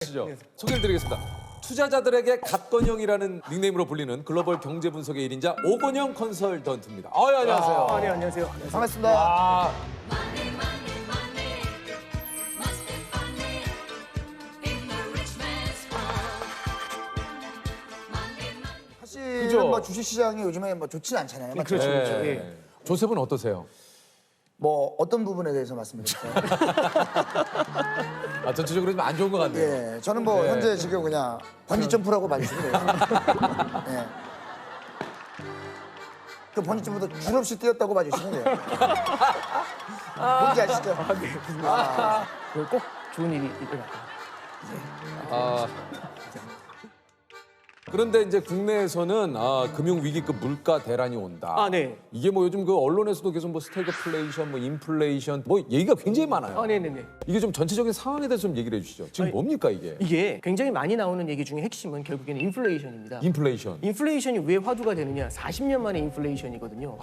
시죠. 소개를 드리겠습니다. 투자자들에게 갓건영이라는 닉네임으로 불리는 글로벌 경제 분석의 1인자 오건영 컨설턴트입니다. 안녕하세요. 네, 안녕하세요. 반갑습니다. 아, 사실은 그죠? 뭐 주식시장이 요즘에 뭐 좋지는 않잖아요. 맞죠? 그렇죠, 그렇죠. 네. 예. 조셉은 어떠세요? 뭐 어떤 부분에 대해서 말씀드릴까요? 전체적으로 좀 안 좋은 것 같네요. 예, 저는 뭐 네. 현재 지금 그냥 번지 점프라고 봐주시면 돼요. 예. 그 번지 점프도 줄 없이 뛰었다고 봐주시면 돼요. 뭔지 아시죠? 꼭 좋은 일이 일어났다. 아, 그런데 이제 국내에서는 금융 위기급 물가 대란이 온다. 아, 네. 이게 뭐 요즘 그 언론에서도 계속 뭐 스태그플레이션, 뭐 인플레이션, 뭐 얘기가 굉장히 많아요. 아, 네네네. 이게 좀 전체적인 상황에 대해서 좀 얘기를 해주시죠. 지금 아니, 뭡니까 이게? 이게 굉장히 많이 나오는 얘기 중에 핵심은 결국에는 인플레이션입니다. 인플레이션. 인플레이션이 왜 화두가 되느냐? 40년 만에 인플레이션이거든요.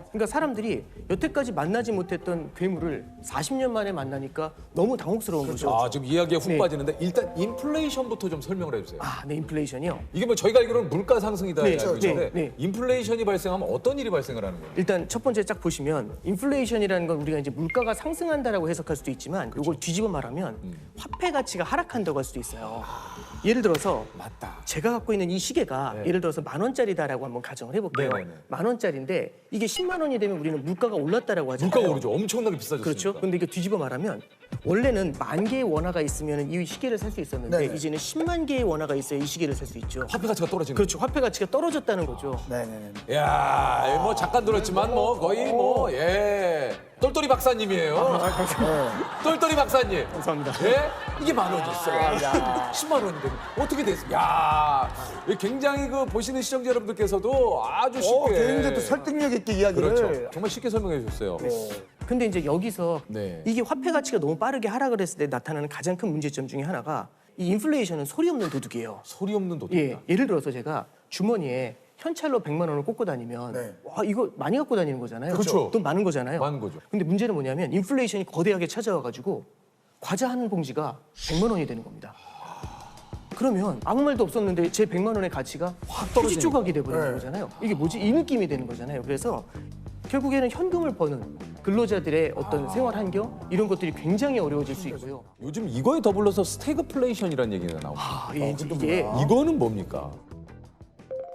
그러니까 사람들이 여태까지 만나지 못했던 괴물을 40년 만에 만나니까 너무 당혹스러운 거죠. 지금 이야기에 훅 네. 빠지는데 일단 인플레이션부터 좀 설명을 해주세요. 네, 인플레이션이요. 이게 뭐 저희가 알기로는 물가 상승이다 네, 알고 있는데 네. 인플레이션이 발생하면 어떤 일이 발생을 하는 거예요? 일단 첫 번째 쫙 보시면 인플레이션이라는 건 우리가 이제 물가가 상승한다라고 해석할 수도 있지만 이걸 뒤집어 말하면 화폐 가치가 하락한다고 할 수도 있어요. 예를 들어서 맞다. 제가 갖고 있는 이 시계가 예를 들어서 10,000원짜리다라고 한번 가정을 해볼게요. 네네네. 10,000원짜리인데 이게 10만 원이 되면 우리는 물가가 올랐다라고 하잖아요. 물가가 오르죠. 엄청나게 비싸졌으니까. 그렇죠. 근데 이게 뒤집어 말하면 원래는 10,000개의 원화가 있으면 이 시계를 살 수 있었는데 네네. 이제는 10만 개의 원화가 있어야 이 시계를 살 수 있죠. 화폐 가치가 떨어지는 그렇죠. 화폐 가치가 떨어졌다는 거죠. 네네네. 거죠. 야, 뭐 잠깐 들었지만 뭐 거의 뭐 똘똘이 박사님이에요. 똘똘이 박사님. 감사합니다. 예? 이게 10,000원이 있어요. 10만 원이 되면 어떻게 됐어? 야, 굉장히 그 보시는 시청자 여러분들께서도 아주 쉽게 굉장히 또 설득력 있게 이야기를. 그렇죠. 정말 쉽게 설명해 주셨어요. 근데 이제 여기서 네. 이게 화폐 가치가 너무 빠르게 하락을 했을 때 나타나는 가장 큰 문제점 중에 하나가 이 인플레이션은 소리 없는 도둑이에요. 소리 없는 도둑이다. 예를 들어서 제가 주머니에 현찰로 100만 원을 꽂고 다니면 네. 와 이거 많이 갖고 다니는 거잖아요. 그렇죠. 돈 많은 거잖아요. 많은 거죠. 근데 문제는 뭐냐면 인플레이션이 거대하게 찾아와 가지고 과자 한 봉지가 100만 원이 되는 겁니다. 그러면 아무 말도 없었는데 제 100만 원의 가치가 확 휴지 조각이 돼 버리는 거잖아요. 이게 뭐지? 이 느낌이 되는 거잖아요. 그래서 결국에는 현금을 버는 근로자들의 어떤 생활 환경 이런 것들이 굉장히 어려워질 수 있고요. 요즘 이거에 더불어서 스태그플레이션이라는 얘기가 나옵니다. 이게 이거는 뭡니까?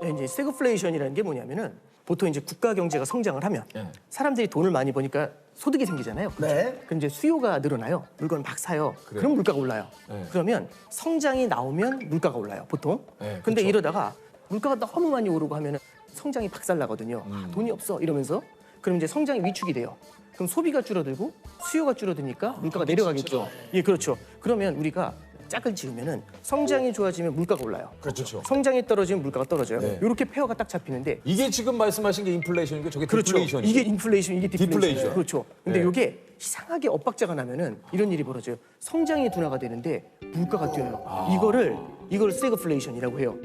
이제 스태그플레이션이라는 게 뭐냐면은 보통 이제 국가 경제가 성장을 하면 네. 사람들이 돈을 많이 버니까 소득이 생기잖아요. 네. 그럼 이제 수요가 늘어나요. 물건을 막 사요. 그럼 물가가 올라요. 네. 그러면 성장이 나오면 물가가 올라요. 보통. 네, 근데 그쵸. 이러다가 물가가 너무 많이 오르고 하면은 성장이 박살나거든요. 돈이 없어 이러면서 그럼 이제 성장이 위축이 돼요. 그럼 소비가 줄어들고 수요가 줄어드니까 물가가 내려가겠죠. 예, 그렇죠. 그러면 우리가 짝을 지으면은 성장이 좋아지면 물가가 올라요. 그렇죠. 성장이 떨어지면 물가가 떨어져요. 네. 이렇게 페어가 딱 잡히는데 이게 지금 말씀하신 게 인플레이션이고 저게 그렇죠. 디플레이션이고. 이게 인플레이션, 이게 디플레이션. 디플레이션. 그렇죠. 근데 네. 이게 이상하게 엇박자가 나면은 이런 일이 벌어져요. 성장이 둔화가 되는데 물가가 뛰어요. 이걸 스태그플레이션이라고 해요.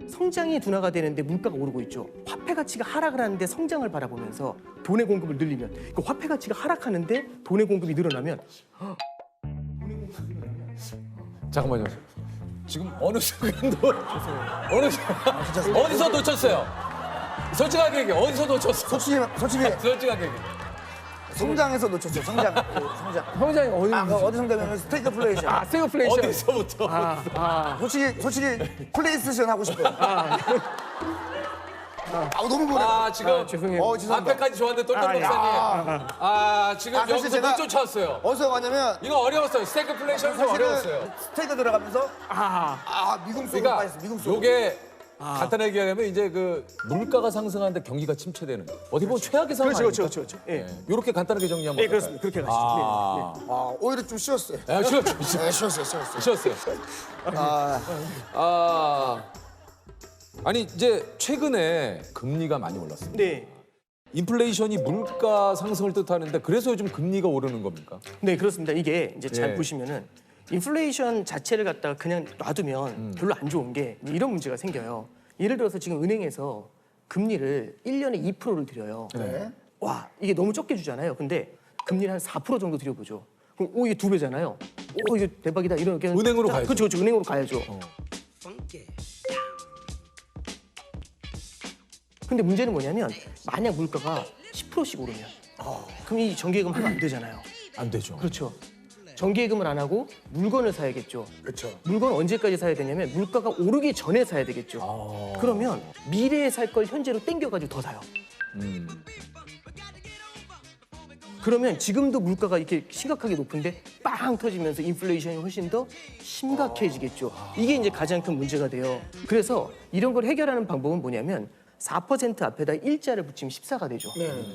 성장이 둔화가 되는데 물가가 오르고 있죠. 화폐 가치가 하락을 하는데 성장을 바라보면서 돈의 공급을 늘리면 그 화폐 가치가 하락하는데 돈의 공급이 늘어나면 잠깐만요. 지금 어느 순간도 어디서 놓쳤어요? 솔직하게 얘기해. 어디서 놓쳤어? 솔직히 솔직하게 얘기해. 성장에서 놓쳤죠. 성장. 성장. 성장이 어느 어디 성장이면 스태그플레이션. 스태그플레이션. 어디서부터? 솔직히 플레이스테이션 하고 싶어요. 너무 뭐래. 지금 죄송해요. 죄송합니다. 앞에까지 좋았는데 똘똘 박사님. 지금 사실 여기서 제가- 못 쫓아왔어요. 어디서 가냐면 이거 어려웠어요. 스태그플레이션 좀 어려웠어요. 스테이크 들어가면서 미궁 속으로 그러니까 빠졌어. 미궁 속으로. 요게 간단하게 얘기하면 이제 그 물가가 상승하는데 경기가 침체되는 어떻게 보면 최악의 상황 아닙니까? 그렇죠. 예. 이렇게 간단하게 정리하면 네, 그렇습니다. 그렇게 가시죠. 오히려 좀 쉬웠어요. 쉬웠어요. 쉬었어요. 아니 이제 최근에 금리가 많이 올랐습니다. 네. 인플레이션이 물가 상승을 뜻하는데 그래서 요즘 금리가 오르는 겁니까? 네, 그렇습니다. 이게 이제 잘 예. 보시면은 인플레이션 자체를 갖다가 그냥 놔두면 별로 안 좋은 게 이런 문제가 생겨요. 예를 들어서 지금 은행에서 금리를 1년에 2%를 들여요. 네. 와, 이게 너무 적게 주잖아요. 근데 금리를 한 4% 정도 들여보죠. 그럼 이게 2배잖아요. 이게 대박이다 이렇게 은행으로 가야죠. 그렇죠. 은행으로 가야죠. 근데 문제는 뭐냐면 만약 물가가 10%씩 오르면 그럼 이 정기예금 하면 안 되잖아요. 안 되죠. 그렇죠. 정기예금을 안 하고 물건을 사야겠죠. 그렇죠. 물건 언제까지 사야 되냐면 물가가 오르기 전에 사야 되겠죠. 그러면 미래에 살 걸 현재로 땡겨가지고 더 사요. 그러면 지금도 물가가 이렇게 심각하게 높은데 빵 터지면서 인플레이션이 훨씬 더 심각해지겠죠. 이게 이제 가장 큰 문제가 돼요. 그래서 이런 걸 해결하는 방법은 뭐냐면 4% 앞에다 일자를 붙이면 14가 되죠.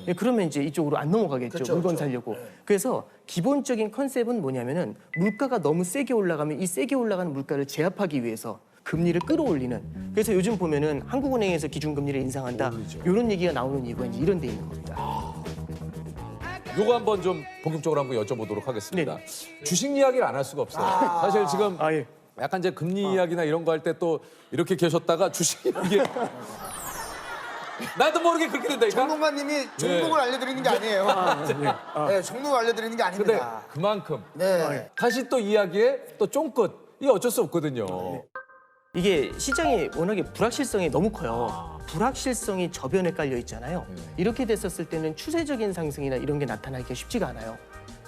네, 그러면 이제 이쪽으로 안 넘어가겠죠. 그렇죠, 물건 그렇죠. 사려고. 그래서 기본적인 컨셉은 뭐냐면은 물가가 너무 세게 올라가면 이 세게 올라가는 물가를 제압하기 위해서 금리를 끌어올리는. 그래서 요즘 보면은 한국은행에서 기준금리를 인상한다. 이런 얘기가 나오는 이유가 이제 이런 데 있는 겁니다. 요거 한번 좀 본격적으로 한번 여쭤보도록 하겠습니다. 주식 이야기를 안 할 수가 없어요. 사실 지금 예. 약간 이제 금리 이야기나 이런 거 할 때 또 이렇게 계셨다가 주식 이야기 나도 모르게 그렇게 된다니까. 전문가님이 종목을 알려드리는 게 아니에요. 네, 종목을 알려드리는 게 근데 아닙니다. 그만큼 네. 다시 또 이야기에 또 쫑긋 이게 어쩔 수 없거든요. 이게 시장이 워낙에 불확실성이 너무 커요. 불확실성이 저변에 깔려 있잖아요. 이렇게 됐었을 때는 추세적인 상승이나 이런 게 나타나기가 쉽지가 않아요.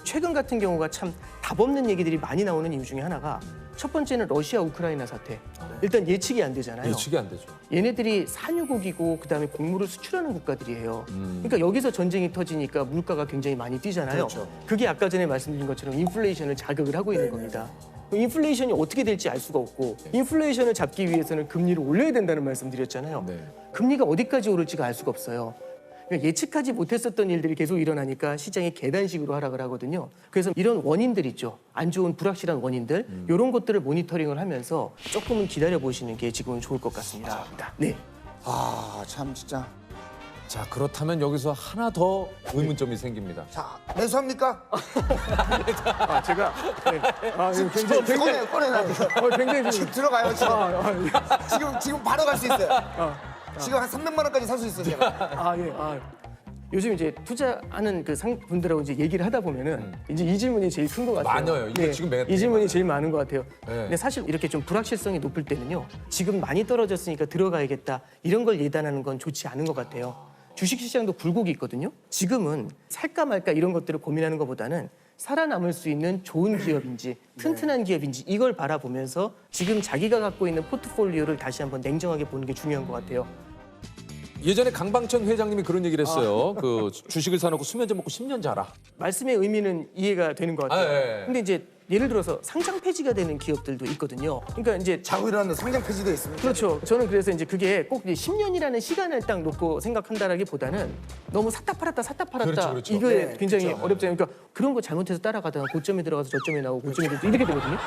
최근 같은 경우가 참 답 없는 얘기들이 많이 나오는 이유 중에 하나가 첫 번째는 러시아 우크라이나 사태. 일단 예측이 안 되잖아요. 예측이 안 되죠. 얘네들이 산유국이고 그다음에 곡물을 수출하는 국가들이에요. 그러니까 여기서 전쟁이 터지니까 물가가 굉장히 많이 뛰잖아요. 그렇죠. 그게 아까 전에 말씀드린 것처럼 인플레이션을 자극을 하고 있는 겁니다. 인플레이션이 어떻게 될지 알 수가 없고 인플레이션을 잡기 위해서는 금리를 올려야 된다는 말씀드렸잖아요. 네. 금리가 어디까지 오를지가 알 수가 없어요. 그러니까 예측하지 못했었던 일들이 계속 일어나니까 시장이 계단식으로 하락을 하거든요. 그래서 이런 원인들 있죠. 안 좋은 불확실한 원인들 이런 것들을 모니터링을 하면서 조금은 기다려 보시는 게 지금은 좋을 것 같습니다. 네. 참 진짜. 자 그렇다면 여기서 하나 더 의문점이 생깁니다. 자, 매수합니까? 제가 굉장히 꺼내놔요. 굉장히 지금 들어가요, 지금. 지금 바로 갈 수 있어요. 지금 한 300만 원까지 살 수 있어요, 제가. 요즘 이제 투자하는 그 분들하고 이제 얘기를 하다 보면은 이제 이 질문이 제일 큰 것 같아요. 많아요. 이게 지금 이 질문이 제일 많은 것 같아요. 네. 근데 사실 이렇게 좀 불확실성이 높을 때는요. 지금 많이 떨어졌으니까 들어가야겠다 이런 걸 예단하는 건 좋지 않은 것 같아요. 주식시장도 굴곡이 있거든요. 지금은 살까 말까 이런 것들을 고민하는 것보다는 살아남을 수 있는 좋은 기업인지 튼튼한 기업인지 이걸 바라보면서 지금 자기가 갖고 있는 포트폴리오를 다시 한번 냉정하게 보는 게 중요한 것 같아요. 예전에 강방천 회장님이 그런 얘기를 했어요. 그 주식을 사놓고 수면제 먹고 10년 자라. 말씀의 의미는 이해가 되는 것 같아요. 예. 근데 이제 예를 들어서 상장 폐지가 되는 기업들도 있거든요. 그러니까 이제 자고 일어나는 상장 폐지도 있습니다. 그렇죠. 저는 그래서 이제 그게 꼭 이제 10년이라는 시간을 딱 놓고 생각한다라기보다는 너무 샀다 팔았다 그렇죠, 그렇죠. 이거에 네, 굉장히 그렇죠. 어렵잖아요. 그러니까 그런 거 잘못해서 따라가다가 고점에 들어가서 저점에 나오고 고점에 들어가서 이렇게 되거든요.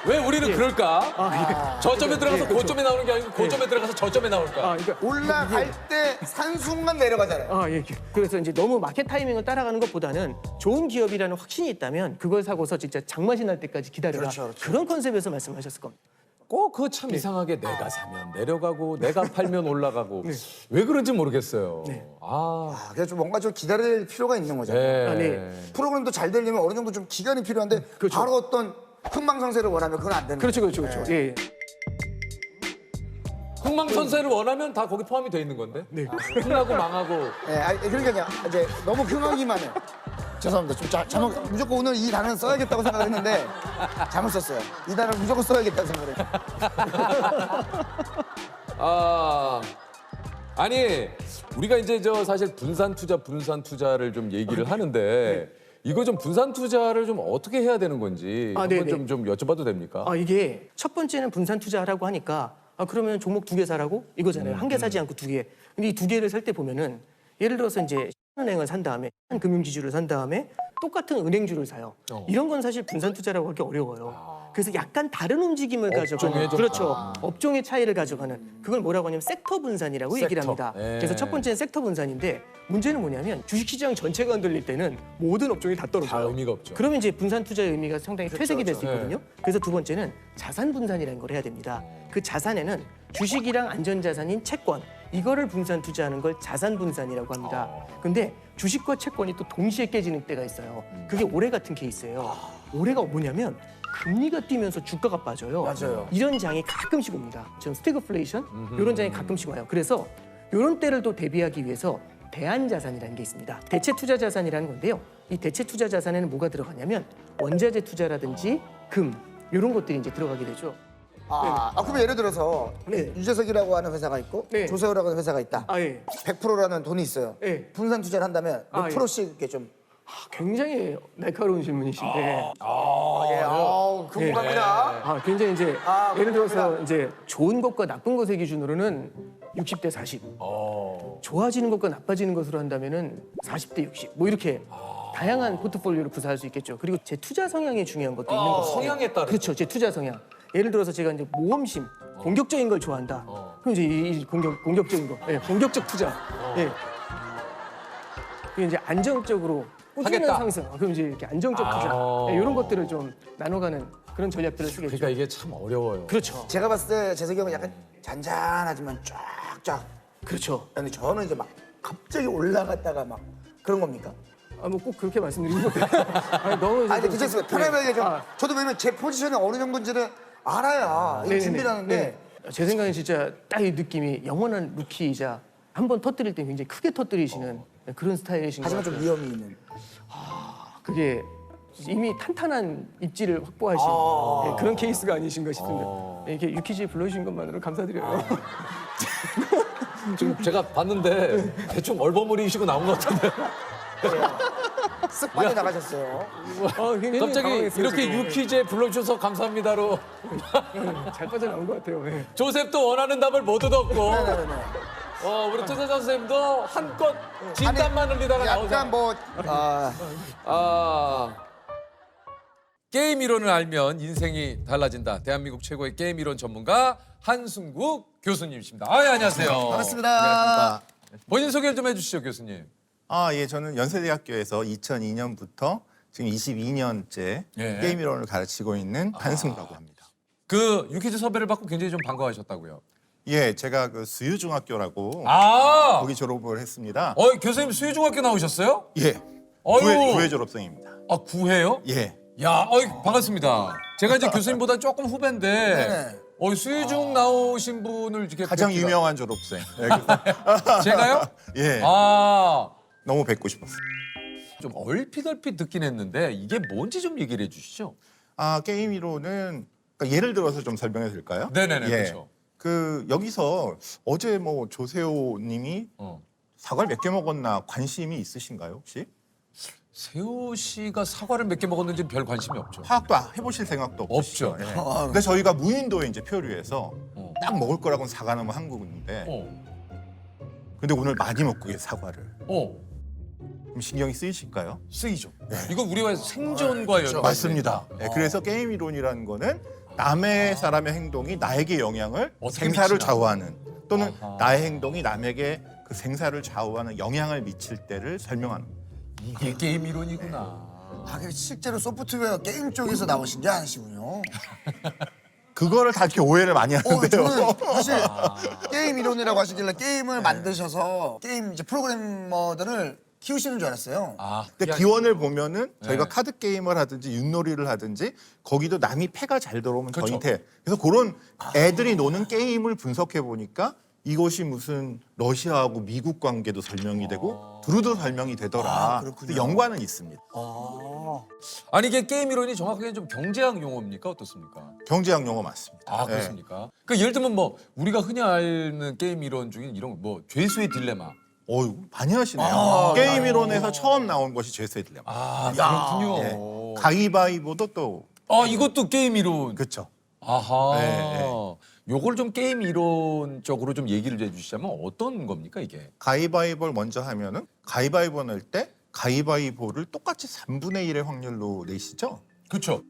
왜 우리는 그럴까? 저점에 들어가서 고점에 나오는 게 아니고 고점에 들어가서 저점에 나올까? 그러니까 올라갈 때 산 순간 내려가잖아요. 예. 그래서 이제 너무 마켓 타이밍을 따라가는 것보다는 좋은 기업이라는 확신이 있다면 그걸 사고서 진짜 장맛이 날 때까지 기다려라. 그렇죠. 그런 컨셉에서 말씀하셨을 겁니다. 꼭 그거 참 이상하게 내가 사면 내려가고 내가 팔면 올라가고 왜 그런지 모르겠어요. 그래서 좀 뭔가 좀 기다릴 필요가 있는 거죠. 네. 네. 프로그램도 잘 되려면 어느 정도 좀 기간이 필요한데 바로 어떤 흥망성쇠를 원하면 그건 안 되는 거죠. 그렇죠. 예. 흥망선쇠를 원하면 다 거기 포함이 돼 있는 건데. 흥하고 망하고. 그러니까요. 이제 너무 흥하기만 해요. 죄송합니다. 좀 잘못 무조건 오늘 이 단어는 써야겠다고 생각했는데 잘못 썼어요. 이 단어를 무조건 써야겠다고 생각을 했어요. 아니 우리가 이제 사실 분산 투자를 좀 얘기를 하는데 이거 좀 분산 투자를 좀 어떻게 해야 되는 건지 한번 네네. 좀 여쭤봐도 됩니까? 이게 첫 번째는 분산 투자하라고 하니까 그러면 종목 2개 사라고 이거잖아요. 한 개 사지 않고 2개. 근데 이 2개를 살 때 보면은 예를 들어서 이제 은행을 산 다음에 금융지주를 산 다음에 똑같은 은행주를 사요. 이런 건 사실 분산 투자라고 하기 어려워요. 그래서 약간 다른 움직임을 가져가는 좀 그렇죠. 업종의 차이를 가져가는 그걸 뭐라고 하냐면 섹터 분산이라고 얘기를 합니다. 그래서 첫 번째는 섹터 분산인데 문제는 뭐냐면 주식시장 전체가 흔들릴 때는 모든 업종이 다 떨어져요. 다 의미가 없죠. 그러면 이제 분산 투자의 의미가 상당히 퇴색이 될 수 그렇죠. 있거든요. 그래서 두 번째는 자산 분산이라는 걸 해야 됩니다. 그 자산에는 주식이랑 안전자산인 채권 이거를 분산 투자하는 걸 자산 분산이라고 합니다. 근데 주식과 채권이 또 동시에 깨지는 때가 있어요. 그게 올해 같은 케이스예요. 올해가 뭐냐면 금리가 뛰면서 주가가 빠져요. 맞아요. 이런 장이 가끔씩 옵니다. 지금 스태그플레이션 이런 장이 가끔씩 와요. 그래서 이런 때를 또 대비하기 위해서 대안자산이라는 게 있습니다. 대체 투자 자산이라는 건데요. 이 대체 투자 자산에는 뭐가 들어가냐면 원자재 투자라든지 금 이런 것들이 이제 들어가게 되죠. 그러면 예를 들어서 네. 유재석이라고 하는 회사가 있고 네. 조세호라고 하는 회사가 있다. 아 예. 100%라는 돈이 있어요. 네. 분산 투자를 한다면 몇 아, 예. 프로씩 이렇게 좀. 굉장히 날카로운 질문이신데. 그 공감이다. 굉장히 이제 아, 예를 들어서 그렇구나. 이제 좋은 것과 나쁜 것의 기준으로는 60대 40. 좋아지는 것과 나빠지는 것으로 한다면은 40대 60. 뭐 이렇게 다양한 포트폴리오를 구사할 수 있겠죠. 그리고 제 투자 성향이 중요한 것도 있는 거고. 성향에 따라. 그렇죠. 제 투자 성향. 예를 들어서 제가 이제 모험심, 공격적인 걸 좋아한다. 그럼 이제 이 공격적인 거, 예, 공격적 투자. 예. 그리고 이제 안정적으로 꾸준한 하겠다. 상승. 그럼 이제 이렇게 안정적 투자. 예, 이런 것들을 좀 나눠가는 그런 전략들을 쓰겠죠. 그러니까 이게 참 어려워요. 그렇죠. 제가 봤을 때 재석이 형은 약간 잔잔하지만 쫙쫙. 그렇죠. 근데 저는 이제 막 갑자기 올라갔다가 막 그런 겁니까? 뭐 꼭 그렇게 말씀드리는 것도 너무 근데 괜찮습니다. 편안하게 좀. 아, 저도 왜냐면 제 포지션이 어느 정도인지를 알아야 이거 네네네. 준비를 하는데. 네. 제 생각엔 진짜 딱 이 느낌이 영원한 루키이자 한 번 터뜨릴 때 굉장히 크게 터뜨리시는 그런 스타일이신 것 하지만 같아요. 좀 위험이 있는. 그게 이미 탄탄한 입지를 확보하신 예, 그런 케이스가 아니신가 싶습니다. 예, 이렇게 유키즈에 불러주신 것만으로 감사드려요. 지금 제가 봤는데 대충 얼버무리시고 나온 것 같은데. 쓱 빠져나가셨어요. 굉장히 갑자기 당황했어요, 이렇게 지금. 유퀴즈에 불러주셔서 감사합니다로 잘 빠져나온 것 같아요. 예. 조셉도 원하는 답을 못 얻었고 네네네. 우리 투자 선생님도 한껏 진땀만 흘리다가 약간 나오잖아. 뭐 게임 이론을 알면 인생이 달라진다. 대한민국 최고의 게임 이론 전문가 한승국 교수님이십니다. 안녕하세요. 반갑습니다. 본인 소개를 좀 해주시죠, 교수님. 예, 저는 연세대학교에서 2002년부터 지금 22년째 예. 게임 이론을 가르치고 있는 한승우라고 합니다. 그 유퀴즈 섭외를 받고 굉장히 좀 반가워하셨다고요. 예, 제가 그 수유중학교라고 거기 졸업을 했습니다. 교수님 수유중학교 나오셨어요? 예, 어휴. 구회 졸업생입니다. 구해요? 예, 야, 반갑습니다. 제가 이제 교수님보다 조금 후배인데, 수유중 나오신 분을 이렇게 가장 뵙기가- 유명한 졸업생. 예, 그래서 제가요? 예, 너무 뵙고 싶었어요. 좀 얼핏 듣긴 했는데 이게 뭔지 좀 얘기를 해주시죠. 게임 이론은 그러니까 예를 들어서 좀 설명해 드릴까요? 네네네, 예. 그렇죠. 그 여기서 어제 뭐 조세호님이 사과를 몇 개 먹었나 관심이 있으신가요 혹시? 세호 씨가 사과를 몇 개 먹었는지 별 관심이 없죠. 파악도 해보실 생각도 없으시죠? 없죠. 예. 근데 저희가 무인도에 이제 표류해서 어. 딱 먹을 거라고는 사과 나무 한국인데 근데 오늘 많이 먹고 계세요 사과를. 그럼 신경이 쓰이실까요? 쓰이죠. 이거 우리와 생존과 연관. 맞습니다. 예, 그래서 게임 이론이라는 거는 남의 사람의 행동이 나에게 영향을 어떻게 생사를 미치나. 좌우하는 또는 아하. 나의 행동이 남에게 그 생사를 좌우하는 영향을 미칠 때를 설명하는 거예요. 이게 게임 이론이구나. 실제로 소프트웨어 게임 쪽에서 나오신 게 아니시군요. 그거를 다 이렇게 오해를 많이 하는데요. 저는 사실 게임 이론이라고 하시길래 게임을 만드셔서 게임 이제 프로그래머들을 키우시는 줄 알았어요. 근데 기원을 보면은 저희가 네. 카드 게임을 하든지 윷놀이를 하든지 거기도 남이 패가 잘 들어오면 그렇죠. 저희한테 그래서 그런 애들이 노는 게임을 분석해 보니까 이것이 무슨 러시아하고 미국 관계도 설명이 되고 두루두 설명이 되더라. 그렇군요. 근데 연관은 있습니다. 아니 이게 게임 이론이 정확하게 좀 경제학 용어입니까 어떻습니까? 경제학 용어 맞습니다. 예. 그렇습니까? 그 예를 들면 뭐 우리가 흔히 아는 게임 이론 중에 이런 뭐 죄수의 딜레마. 어유 많이 하시네요. 게임 이론에서 처음 나온 것이 죄수의 딜레마. 그렇군요. 예. 가위바위보도 또 이것도 게임 이론. 그렇죠. 아하. 네. 요걸 좀 게임 이론적으로 좀 얘기를 해주시자면 어떤 겁니까 이게? 가위바위보를 먼저 하면은 가위바위보 낼 때 가위바위보를 똑같이 3분의 1의 확률로 내시죠. 그렇죠.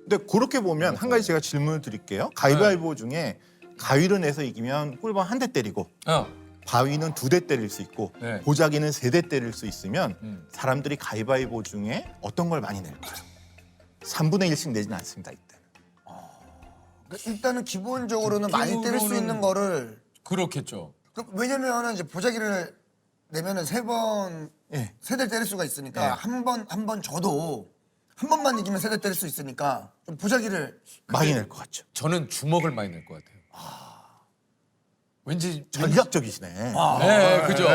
근데 그렇게 보면 한 가지 제가 질문을 드릴게요. 가위바위보 중에 가위를 내서 이기면 꿀밤 한 대 때리고 바위는 2대 때릴 수 있고 네. 보자기는 3대 때릴 수 있으면 사람들이 사람들이 가위바위보 중에 어떤 걸 많이 낼까요? 3분의 1씩 내진 않습니다. 이때. 그러니까 일단은 기본적으로는 많이 때릴 수 기본으로는- 있는 거를 그렇겠죠. 왜냐면은 이제 보자기를 내면은 세 번 예. 세 대를 때릴 수가 있으니까 예. 한 번 줘도 한 번만 이기면 세대 때릴 수 있으니까 좀 보자기를 많이 낼 것 같죠. 저는 주먹을 많이 낼 것 같아요. 왠지 전략적이시네. 네, 그죠.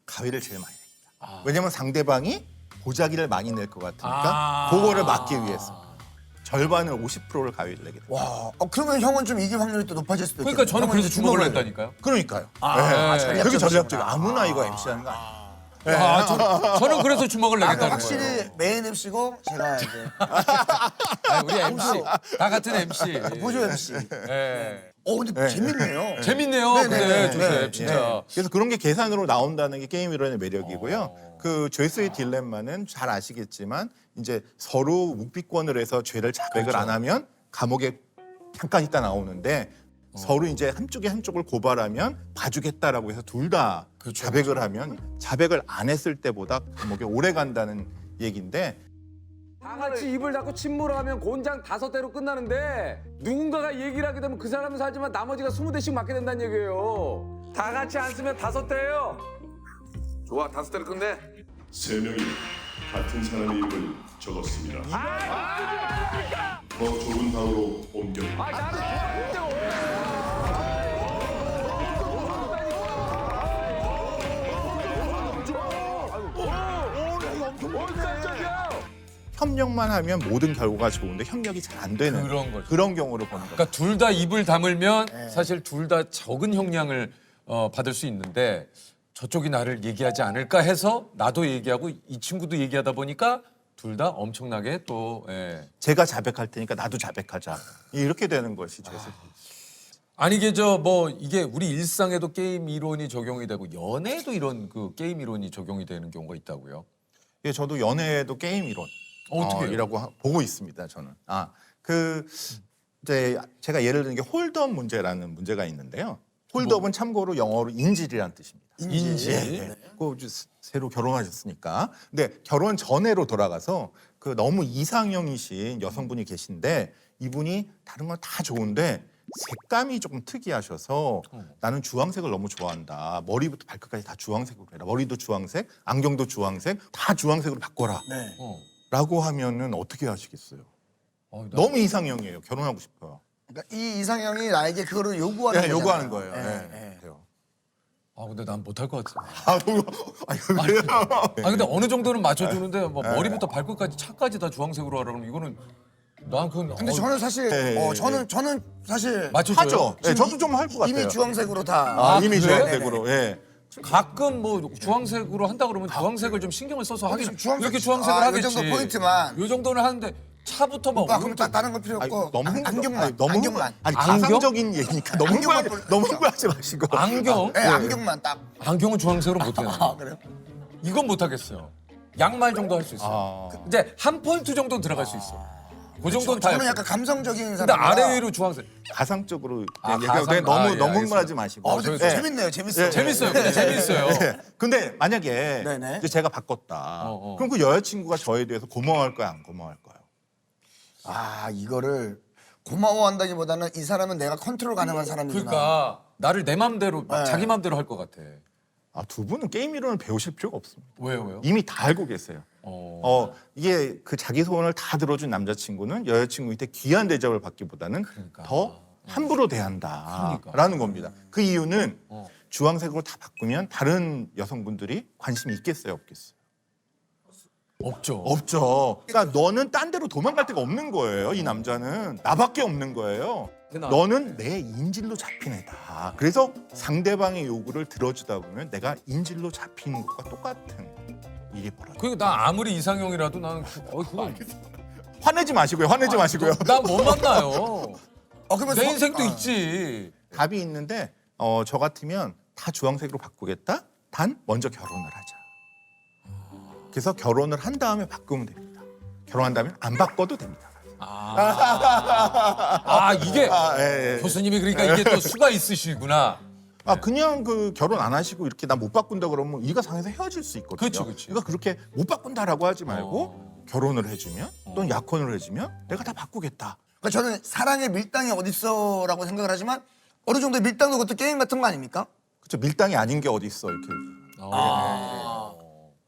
가위를 제일 많이 냅니다. 왜냐면 상대방이 보자기를 많이 낼 것 같으니까 그거를 막기 위해서 절반을 50%를 가위를 내게 됩니다. 와, 그러면 형은 좀 이길 확률이 또 높아질 수도 있겠네. 그러니까 저는 그래서 주먹을 낸다니까요. 그러니까요. 전략적이시구나. 그게 전략적. 아무나 이거 MC 하는 거 아니에요. 저는 그래서 주먹을 내겠다는 확실히 거예요. 메인 MC고 제가 이제 아니, 우리 MC 다 같은 MC. 보조 MC. 예. 근데 재밌네요. 재밌네요. 네, 근데 네, 조셉 네, 진짜. 그래서 그런 게 계산으로 나온다는 게 게임 이론의 매력이고요. 그 죄수의 딜레마는 잘 아시겠지만 이제 서로 묵비권을 해서 죄를 자백을 안 하면 감옥에 잠깐 있다 나오는데 서로 이제 한쪽을 고발하면 봐주겠다라고 해서 둘 다 자백을 하면 자백을 안 했을 때보다 감옥에 오래 간다는 얘기인데 다 같이 입을 닫고 침몰하면 곤장 5대로 끝나는데 누군가가 얘기를 하게 되면 그 사람은 살지만 나머지가 20대씩 맞게 된다는 얘기예요. 다 같이 안 쓰면 5대예요. 좋아, 5대로 끝내. 3명이 같은 사람의 이름을 적었습니다. 더 좁은 방으로 옮겨. 협력만 하면 모든 결과가 좋은데 협력이 잘 안 되는 그런 거죠. 그런 경우를 보는 거죠. 그러니까 둘 다 입을 다물면 사실 둘 다 적은 형량을 받을 수 있는데 저쪽이 나를 얘기하지 않을까 해서 나도 얘기하고 이 친구도 얘기하다 보니까 둘 다 엄청나게 또 제가 자백할 테니까 나도 자백하자. 이렇게 되는 것이 죄수. 아니 이게 저 뭐 이게 우리 일상에도 게임 이론이 적용이 되고 연애에도 이런 그 게임 이론이 적용이 되는 경우가 있다고요. 예, 저도 연애에도 게임 이론 어떻게 해요? 이라고 보고 있습니다. 저는 그 이제 제가 예를 드는 게 홀드업 문제라는 문제가 있는데요. 홀드업은 참고로 영어로 인질이라는 뜻입니다. 인질. 예. 그 새로 결혼하셨으니까. 근데 결혼 전에로 돌아가서 그 너무 이상형이신 여성분이 계신데 이분이 다른 건 다 좋은데 색감이 조금 특이하셔서 나는 주황색을 너무 좋아한다. 머리부터 발끝까지 다 주황색으로 해라. 머리도 주황색, 안경도 주황색, 다 주황색으로 바꿔라. 네. 라고 하면은 어떻게 하시겠어요? 나- 너무 이상형이에요. 결혼하고 싶어요. 그러니까 이 이상형이 나에게 그거를 요구하는 네, 거잖아요. 요구하는 거예요. 네, 네. 네. 그래요. 아 근데 난 못할 것 같아. 그래요? 아 근데 어느 정도는 맞춰주는데 뭐 머리부터 발끝까지 차까지 다 주황색으로 하라 그러면 이거는 난 그건 근데 저는 사실 네, 저는 사실 맞춰줘요. 하죠. 네, 저도 좀 할 것 같아요. 이미 주황색으로 다 이미 그래? 주황색으로. 예. 가끔 뭐 주황색으로 한다 그러면 주황색을 좀 신경을 써서 하긴 주황색- 이렇게 주황색을 요 하겠지. 정도 포인트만. 요 정도는 하는데 차부터 막 오빠 그럼 오른쪽 다른 거 필요 없고 안경만 아니, 너무 안경만 아니 안경? 가상적인 얘기니까 너무 안경만 너무 흥분하지 마시고. 안경? 네, 안경만 딱. 안경은 주황색으로 못 해요. 그래요? 이건 못 하겠어요. 양말 정도 할 수 있어요. 이제 한 포인트 정도는 들어갈 수 있어. 그 정도는 다. 저는 약간 감성적인 근데 사람. 아래 위로 주황색. 가상적으로 가상- 얘기하는데 너무 예, 너무 흥분하지 알겠습니다. 마시고. 근데 예. 재밌네요. 재밌어요. 재밌어요. 근데 재밌어요. 예. 근데 만약에 네네. 이제 제가 바꿨다. 어. 그럼 그 여자친구가 저에 대해서 고마워할까요, 안 고마워할까요? 이거를 고마워한다기보다는 이 사람은 내가 컨트롤 가능한 사람이구나. 그러니까 나를 내 맘대로 네. 자기 맘대로 할 것 같아. 두 분은 게임 이론을 배우실 필요가 없습니다. 왜요? 이미 다 알고 계세요. 이게 그 자기 소원을 다 들어준 남자친구는 여자친구한테 귀한 대접을 받기보다는 그러니까. 더 함부로 대한다라는 그러니까. 겁니다. 그 이유는 주황색으로 다 바꾸면 다른 여성분들이 관심이 있겠어요, 없겠어요? 없죠. 없죠. 그러니까 너는 딴 데로 도망갈 데가 없는 거예요. 이 남자는 나밖에 없는 거예요. 대단. 너는 내 인질로 잡힌 애다. 그래서 상대방의 요구를 들어주다 보면 내가 인질로 잡히는 것과 똑같은 일이 벌어져. 그러니까 나 아무리 이상형이라도 나는 그건 화내지 마시고요. 화내지 마시고요. 난 못 만나요. 그러면 내 인생도 있지. 답이 있는데 저 같으면 다 주황색으로 바꾸겠다. 단 먼저 결혼을 하자. 그래서 결혼을 한 다음에 바꾸면 됩니다. 결혼한 다음에 안 바꿔도 됩니다. 이게 예. 교수님이 그러니까 이게 또 수가 있으시구나. 그냥 그 결혼 안 하시고 이렇게 나 못 바꾼다 그러면 이가 상해서 헤어질 수 있거든요. 그치. 그러니까 그렇게 못 바꾼다라고 하지 말고 결혼을 해주면 또는 약혼을 해주면 내가 다 바꾸겠다. 그러니까 저는 사랑의 밀당이 어딨어라고 생각을 하지만 어느 정도의 밀당도 그것도 게임 같은 거 아닙니까? 그렇죠. 밀당이 아닌 게 어디 있어 이렇게.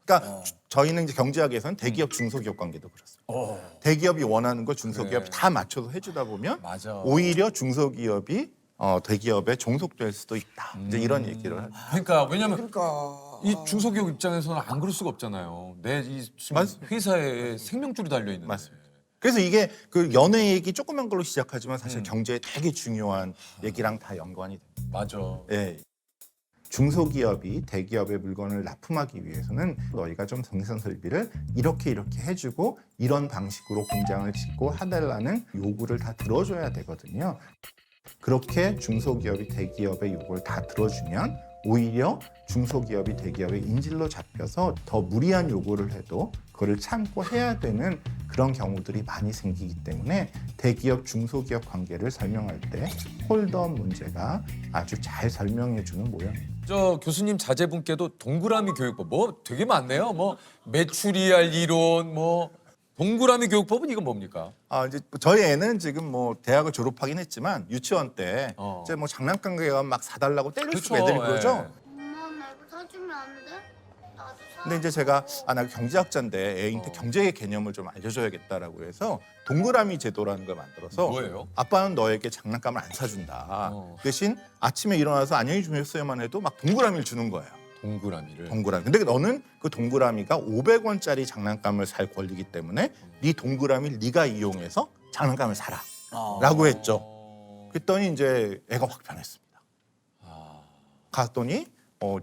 그러니까 저희는 이제 경제학에서는 대기업 중소기업 관계도 그렇습니다. 대기업이 원하는 걸 중소기업이 그래. 다 맞춰서 해주다 보면 맞아. 오히려 중소기업이 대기업에 종속될 수도 있다. 이제 이런 얘기를 하죠. 그러니까 왜냐면 그러니까 이 중소기업 입장에서는 안 그럴 수가 없잖아요. 내 이 회사에 생명줄이 달려 있는데. 맞습니다. 그래서 이게 그 연애 얘기 조그만 걸로 시작하지만 사실 경제에 되게 중요한 얘기랑 다 연관이 됩니다. 맞아. 예. 중소기업이 대기업의 물건을 납품하기 위해서는 너희가 좀 생산 설비를 이렇게 해주고 이런 방식으로 공장을 짓고 해달라는 요구를 다 들어줘야 되거든요. 그렇게 중소기업이 대기업의 요구를 다 들어주면 오히려 중소기업이 대기업의 인질로 잡혀서 더 무리한 요구를 해도 그거를 참고 해야 되는 그런 경우들이 많이 생기기 때문에 대기업 중소기업 관계를 설명할 때 홀드업 문제가 아주 잘 설명해주는 모양입니다. 저 교수님 자제분께도 동그라미 교육법 뭐 되게 많네요. 뭐 메추리알 이론 뭐 동그라미 교육법은 이건 뭡니까? 이제 저희 애는 지금 뭐 대학을 졸업하긴 했지만 유치원 때 이제 뭐 장난감 가게가 막 사달라고 때릴 그쵸, 수가 애들이 그러죠. 예. 엄마 나 이거 사주면 안 돼? 나도 사. 근데 이제 제가 나 경제학자인데 애한테 경제의 개념을 좀 알려줘야겠다라고 해서 동그라미 제도라는 걸 만들어서 뭐예요? 아빠는 너에게 장난감을 안 사준다. 대신 아침에 일어나서 안녕히 주무세요만 해도 막 동그라미를 주는 거예요. 동그라미를. 동그라미. 근데 너는 그 동그라미가 500원짜리 장난감을 살 권리기 때문에 네 동그라미를 네가 이용해서 장난감을 사라. 라고 했죠. 그랬더니 이제 애가 확 변했습니다. 갔더니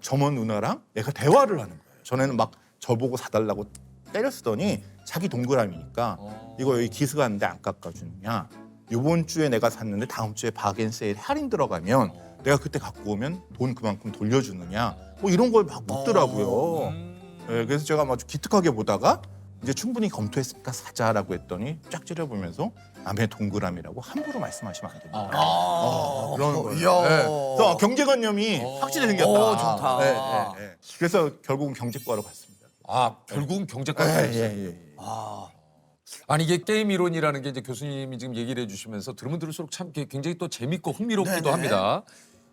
점원 누나랑 애가 대화를 하는 거예요. 전에는 막 저보고 사달라고 때렸더니 자기 동그라미니까 이거 여기 기스 갔는데 안 깎아주느냐. 이번 주에 내가 샀는데 다음 주에 바겐세일 할인 들어가면 내가 그때 갖고 오면 돈 그만큼 돌려주느냐. 뭐 이런 걸 막 묻더라고요. 네, 그래서 제가 막 기특하게 보다가 이제 충분히 검토했으니까 사자라고 했더니 쫙 찌려보면서 남의 동그라미라고 함부로 말씀하시면 안 된다. 그러는 거예요. 이야. 네. 그래서 경제관념이 확실히 생겼다. 좋다. 네, 네, 네. 그래서 결국은 경제과로 갔습니다. 아 결국은 경제과. 예. 아니 이게 게임 이론이라는 게 이제 교수님이 지금 얘기를 해주시면서 들으면 들을수록 참 굉장히 또 재밌고 흥미롭기도 합니다.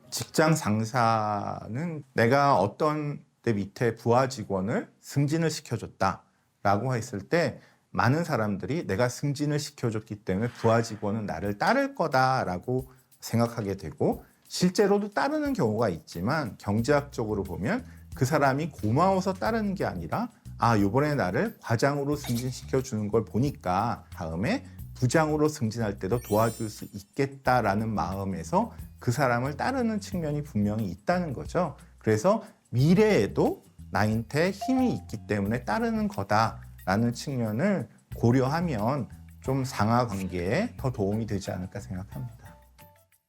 직장 상사는 내가 어떤 내 밑에 부하 직원을 승진을 시켜줬다라고 했을 때 많은 사람들이 내가 승진을 시켜줬기 때문에 부하 직원은 나를 따를 거다라고 생각하게 되고 실제로도 따르는 경우가 있지만 경제학적으로 보면 그 사람이 고마워서 따르는 게 아니라 이번에 나를 과장으로 승진시켜 주는 걸 보니까 다음에 부장으로 승진할 때도 도와줄 수 있겠다라는 마음에서 그 사람을 따르는 측면이 분명히 있다는 거죠. 그래서 미래에도 나한테 힘이 있기 때문에 따르는 거다라는 측면을 고려하면 좀 상하 관계에 더 도움이 되지 않을까 생각합니다.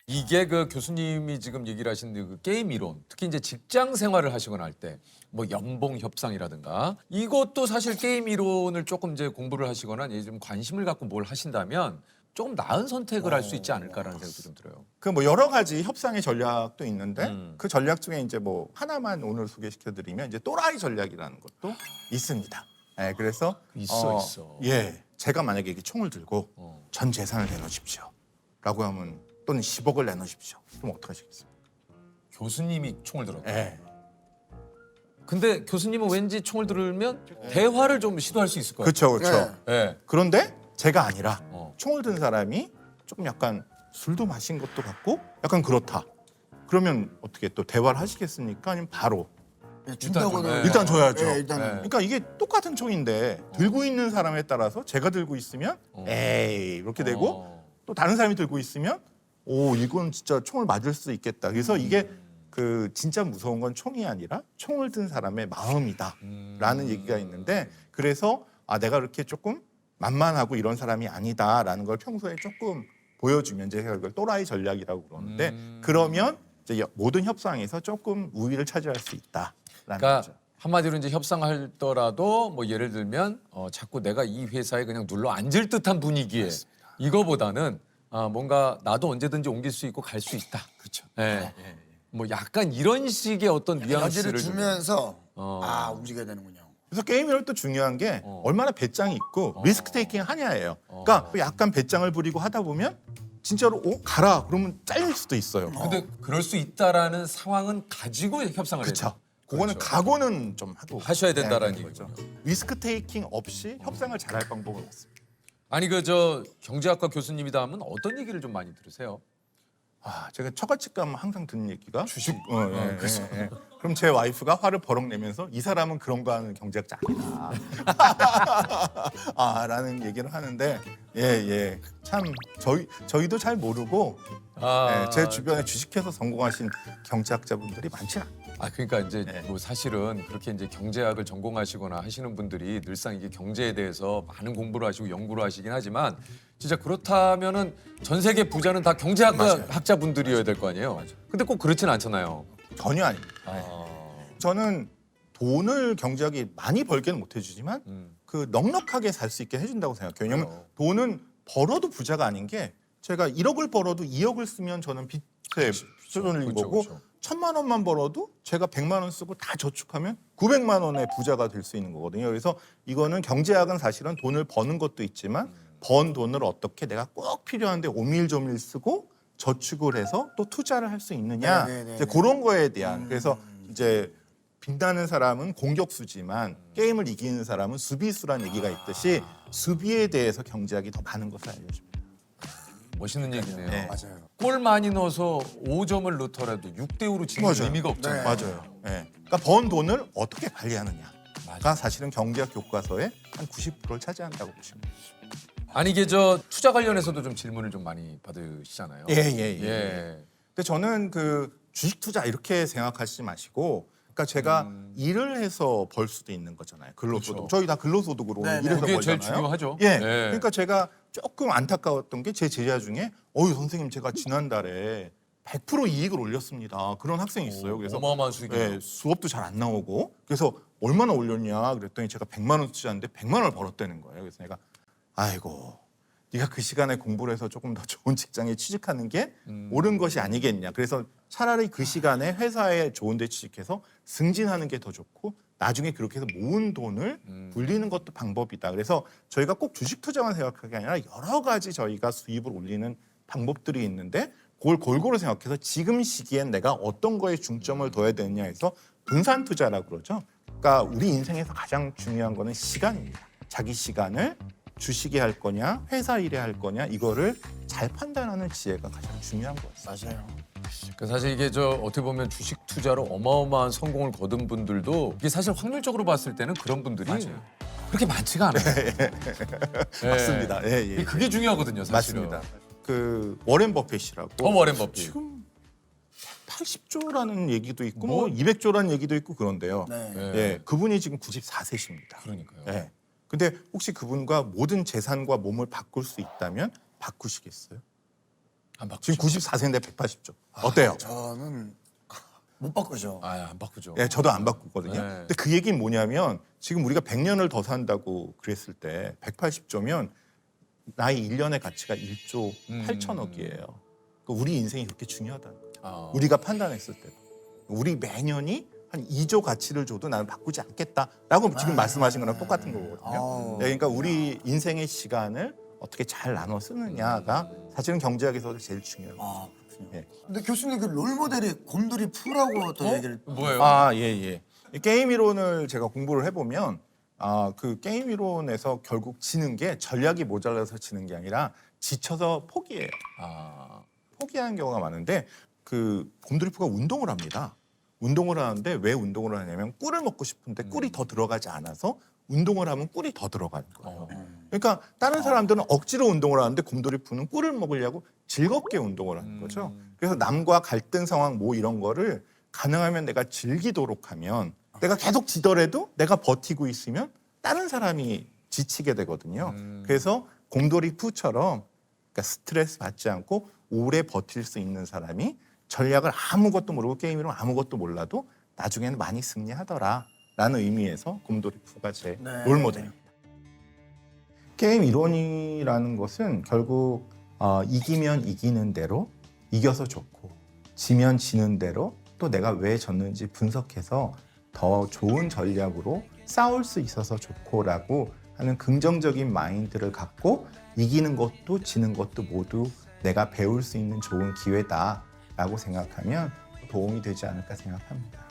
이게 그 교수님이 지금 얘기를 하신 그 게임 이론, 특히 이제 직장 생활을 하시거나 할 때 뭐 연봉 협상이라든가 이것도 사실 게임 이론을 조금 이제 공부를 하시거나 이제 좀 관심을 갖고 뭘 하신다면 조금 나은 선택을 할 수 있지 않을까라는 생각도 좀 들어요. 그 뭐 여러 가지 협상의 전략도 있는데 그 전략 중에 이제 뭐 하나만 오늘 소개시켜드리면 이제 또라이 전략이라는 것도 있습니다. 예, 그래서 있어. 예, 제가 만약에 이렇게 총을 들고 전 재산을 내놓으십시오.라고 하면 또는 10억을 내놓으십시오. 그럼 어떻게 하시겠습니까? 교수님이 총을 들었다. 예. 근데 교수님은 왠지 총을 들으면 대화를 좀 시도할 수 있을 것 같아요. 그렇죠. 예. 그런데 제가 아니라 어. 총을 든 사람이 조금 약간 술도 마신 것도 같고 약간 그렇다. 그러면 어떻게 또 대화를 하시겠습니까? 아니면 바로 준다고는 일단 줘야죠. 예, 일단은. 그러니까 이게 똑같은 총인데 들고 있는 사람에 따라서 제가 들고 있으면 에이 이렇게 되고 또 다른 사람이 들고 있으면 오 이건 진짜 총을 맞을 수 있겠다. 그래서 이게 그 진짜 무서운 건 총이 아니라 총을 든 사람의 마음이다라는 얘기가 있는데 그래서 내가 이렇게 조금 만만하고 이런 사람이 아니다라는 걸 평소에 조금 보여주면 제가 그걸 또라이 전략이라고 그러는데 그러면 이제 모든 협상에서 조금 우위를 차지할 수 있다라는 그러니까 거죠. 한마디로 이제 협상하더라도 뭐 예를 들면 자꾸 내가 이 회사에 그냥 눌러 앉을 듯한 분위기에 이거보다는 뭔가 나도 언제든지 옮길 수 있고 갈 수 있다. 그렇죠. 예. 뭐 약간 이런 식의 어떤 뉘앙스를 여지를 좀- 주면서 움직여야 되는군요. 그래서 게임이랄 또 중요한 게 얼마나 배짱이 있고 리스크 테이킹 하냐예요. 그러니까 약간 배짱을 부리고 하다 보면 진짜로 가라 그러면 잘릴 수도 있어요. 근데 그럴 수 있다라는 상황은 가지고 협상을 해요. 그쵸. 그거는 그렇죠. 각오는 좀 하고 하셔야 된다라는 네, 얘기죠. 리스크 테이킹 없이 협상을 잘할 방법은 없습니다. 아니 그 저 경제학과 교수님이다 하면 어떤 얘기를 좀 많이 들으세요? 아, 제가 처갓집 가면 항상 듣는 얘기가 주식. 그렇죠. 그럼 제 와이프가 화를 버럭 내면서 이 사람은 그런 거 하는 경제학자 아니다. 라는 얘기를 하는데 참 저희도 잘 모르고 제 주변에 주식해서 성공하신 경제학자분들이 많지는 않아요. 그러니까 이제 뭐 사실은 그렇게 이제 경제학을 전공하시거나 하시는 분들이 늘상 이게 경제에 대해서 많은 공부를 하시고 연구를 하시긴 하지만 진짜 그렇다면은 전 세계 부자는 다 경제학과 학자분들이어야 될 거 아니에요. 근데 꼭 그렇지는 않잖아요. 전혀 아닙니다. 저는 돈을 경제학이 많이 벌게는 못 해주지만 그 넉넉하게 살 수 있게 해준다고 생각해요. 왜냐면 돈은 벌어도 부자가 아닌 게 제가 1억을 벌어도 2억을 쓰면 저는 빚에 수준인 거고 1,000만 원만 벌어도 제가 100만 원 쓰고 다 저축하면 900만 원의 부자가 될 수 있는 거거든요. 그래서 이거는 경제학은 사실은 돈을 버는 것도 있지만 번 돈을 어떻게 내가 꼭 필요한데 오밀조밀 쓰고 저축을 해서 또 투자를 할 수 있느냐 이제 그런 거에 대한 그래서 이제 빛나는 사람은 공격수지만 게임을 이기는 사람은 수비수란 얘기가 있듯이 수비에 대해서 경제학이 더 많은 것을 알려줍니다. 멋있는 얘기네요. 네. 맞아요. 골 많이 넣어서 5점을 넣더라도 6대5로 지는 맞아요. 의미가 없잖아요. 맞아요. 그러니까 번 돈을 어떻게 관리하느냐가 사실은 경제학 교과서의 한 90%를 차지한다고 보시면 돼요. 아니 이게 저 투자 관련해서도 좀 질문을 좀 많이 받으시잖아요. 예. 근데 저는 그 주식 투자 이렇게 생각하시지 마시고, 그러니까 제가 일을 해서 벌 수도 있는 거잖아요. 근로소득. 그렇죠. 저희 다 근로소득으로 일해서 그게 벌잖아요. 제일 중요하죠. 예. 네. 그러니까 제가 조금 안타까웠던 게 제 제자 중에 선생님 제가 지난달에 100% 이익을 올렸습니다. 그런 학생이 있어요. 그래서 어마어마한 수익이네요. 수업도 잘 안 나오고 그래서 얼마나 올렸냐 그랬더니 제가 100만 원 투자했는데 100만 원을 벌었다는 거예요. 그래서 내가 아이고 네가 그 시간에 공부를 해서 조금 더 좋은 직장에 취직하는 게 옳은 것이 아니겠냐. 그래서 차라리 그 시간에 회사에 좋은 데 취직해서 승진하는 게 더 좋고 나중에 그렇게 해서 모은 돈을 불리는 것도 방법이다. 그래서 저희가 꼭 주식 투자만 생각하는 게 아니라 여러 가지 저희가 수입을 올리는 방법들이 있는데 그걸 골고루 생각해서 지금 시기엔 내가 어떤 거에 중점을 둬야 되느냐 해서 분산 투자라고 그러죠. 그러니까 우리 인생에서 가장 중요한 거는 시간입니다. 자기 시간을 주식에 할 거냐 회사 일에 할 거냐 이거를 잘 판단하는 지혜가 가장 중요한 것 같습니다. 맞아요. 그러니까 사실 이게 저 어떻게 보면 주식 투자로 어마어마한 성공을 거둔 분들도 이게 사실 확률적으로 봤을 때는 그런 분들이 그렇게 많지가 않아요. 예. 맞습니다. 예. 그게 중요하거든요, 사실은. 맞습니다. 그 워렌 버핏이라고 워렌 버핏. 지금 80조라는 얘기도 있고 뭐 200조라는 얘기도 있고 그런데요. 네. 예. 그분이 지금 94세십니다. 그러니까요. 예. 근데 혹시 그분과 모든 재산과 몸을 바꿀 수 있다면 바꾸시겠어요? 안 바꾸죠. 지금 94세인데 180조. 어때요? 저는 못 바꾸죠. 안 바꾸죠. 예, 저도 안 바꾸거든요. 네. 근데 그 얘기는 뭐냐면 지금 우리가 100년을 더 산다고 그랬을 때 180조면 나의 1년의 가치가 1조 8천억이에요. 그러니까 우리 인생이 그렇게 중요하다는 거죠. 우리가 판단했을 때. 우리 매년이 한 2조 가치를 줘도 나는 바꾸지 않겠다라고 지금 말씀하신 거랑 똑같은 거거든요. 네, 그러니까 우리 인생의 시간을 어떻게 잘 나눠 쓰느냐가 사실은 경제학에서 제일 중요해요. 그렇군요. 예. 근데 교수님 그 롤모델이 곰돌이 푸라고 또 얘기를 뭐예요? 예. 게임 이론을 제가 공부를 해보면 그 게임 이론에서 결국 지는 게 전략이 모자라서 지는 게 아니라 지쳐서 포기해요. 포기하는 경우가 많은데 그 곰돌이푸가 운동을 합니다. 운동을 하는데 왜 운동을 하냐면 꿀을 먹고 싶은데 꿀이 더 들어가지 않아서 운동을 하면 꿀이 더 들어가는 거예요. 그러니까 다른 사람들은 억지로 운동을 하는데 곰돌이푸는 꿀을 먹으려고 즐겁게 운동을 하는 거죠. 그래서 남과 갈등 상황 뭐 이런 거를 가능하면 내가 즐기도록 하면 내가 계속 지더라도 내가 버티고 있으면 다른 사람이 지치게 되거든요. 그래서 곰돌이푸처럼 그러니까 스트레스 받지 않고 오래 버틸 수 있는 사람이 전략을 아무것도 모르고 게임 이론 아무것도 몰라도 나중에는 많이 승리하더라라는 의미에서 곰돌이푸가 제 롤모델입니다. 게임 이론이라는 것은 결국 이기면 이기는 대로 이겨서 좋고 지면 지는 대로 또 내가 왜 졌는지 분석해서 더 좋은 전략으로 싸울 수 있어서 좋고라고 하는 긍정적인 마인드를 갖고 이기는 것도 지는 것도 모두 내가 배울 수 있는 좋은 기회다라고 생각하면 도움이 되지 않을까 생각합니다.